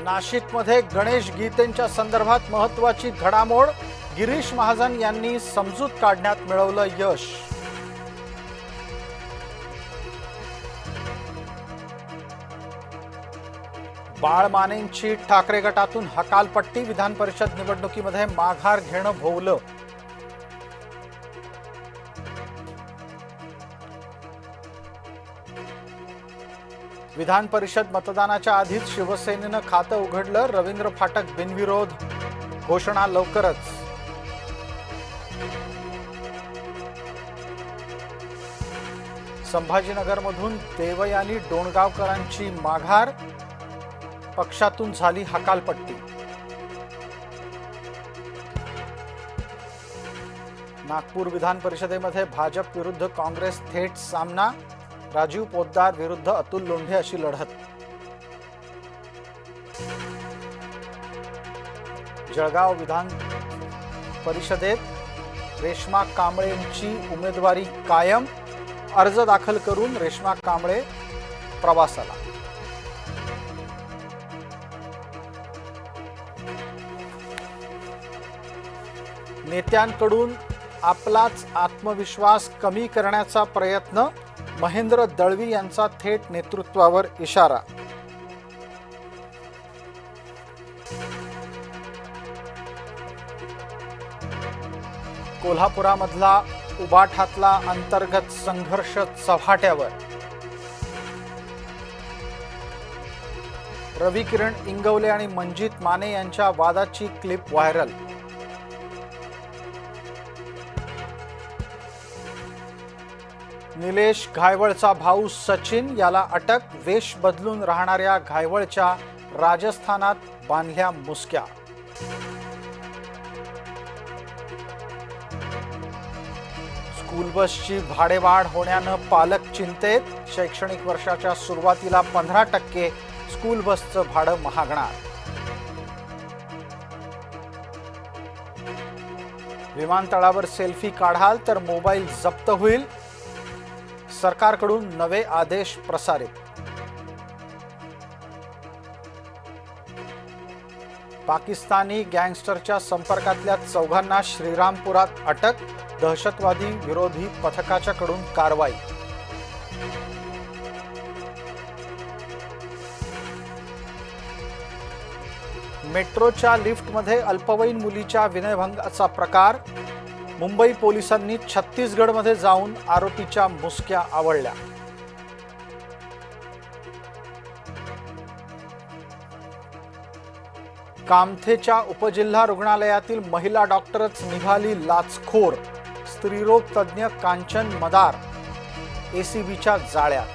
नाशिकमध्ये गणेश गीतेंच्या संदर्भात महत्त्वाची घडामोड, गिरीश महाजन यांनी समजूत काढण्यात मिळवलं यश. बाळ मानेंची ठाकरे गटातून हकालपट्टी, विधान परिषद निवडणुकीमध्ये माघार घेणं भोवलं. विधान परिषद मतदानाच्या आधीच शिवसेनेनं खातं उघडलं. रवींद्र फाटक बिनविरोध, घोषणा लवकरच. संभाजीनगरमधून देवयानी डोणगावकरांची माघार, पक्षातून झाली हकालपट्टी. नागपूर विधान परिषदेमध्ये भाजप विरुद्ध काँग्रेस थेट सामना, राजीव पोद्दार विरुद्ध अतुल लोंढे अशी लढत. जळगाव विधान परिषदेत रेश्मा कांबळेंची उमेदवारी कायम, अर्ज दाखल करून रेश्मा कांबळे प्रवासाला. नेत्यांकडून आपलाच आत्मविश्वास कमी करण्याचा प्रयत्न, महेंद्र दळवी यांचा थेट नेतृत्वावर इशारा. कोल्हापुरामधला उबाठातला अंतर्गत संघर्ष चव्हाट्यावर. रवी किरण इंगवले आणि मंजित माने यांच्या वादाची क्लिप व्हायरल. निलेश घायवळचा भाऊ सचिन याला अटक, वेश बदलून राहणाऱ्या घायवळच्या राजस्थानात बांधल्या मुसक्या. स्कूल बसची भाडेवाढ होण्यानं पालक चिंतेत, शैक्षणिक वर्षाच्या सुरुवातीला 15% स्कूल बसचं भाडं महागणार. विमानतळावर सेल्फी काढाल तर मोबाईल जप्त होईल, सरकारकडून नवे आदेश प्रसारित. पाकिस्तानी गँगस्टरच्या संपर्कातल्या 4 श्रीरामपुरात अटक, दहशतवादी विरोधी पथकाच्याकडून कारवाई. मेट्रोच्या लिफ्टमध्ये अल्पवयीन मुलीच्या विनयभंगाचा प्रकार, मुंबई पोलिसांनी छत्तीसगडमध्ये जाऊन आरोपीच्या मुसक्या आवळल्या. कामथेच्या उपजिल्हा रुग्णालयातील महिला डॉक्टरच निघाली लाचखोर, स्त्रीरोग तज्ज्ञ कांचन मदार एसीबीच्या जाळ्यात.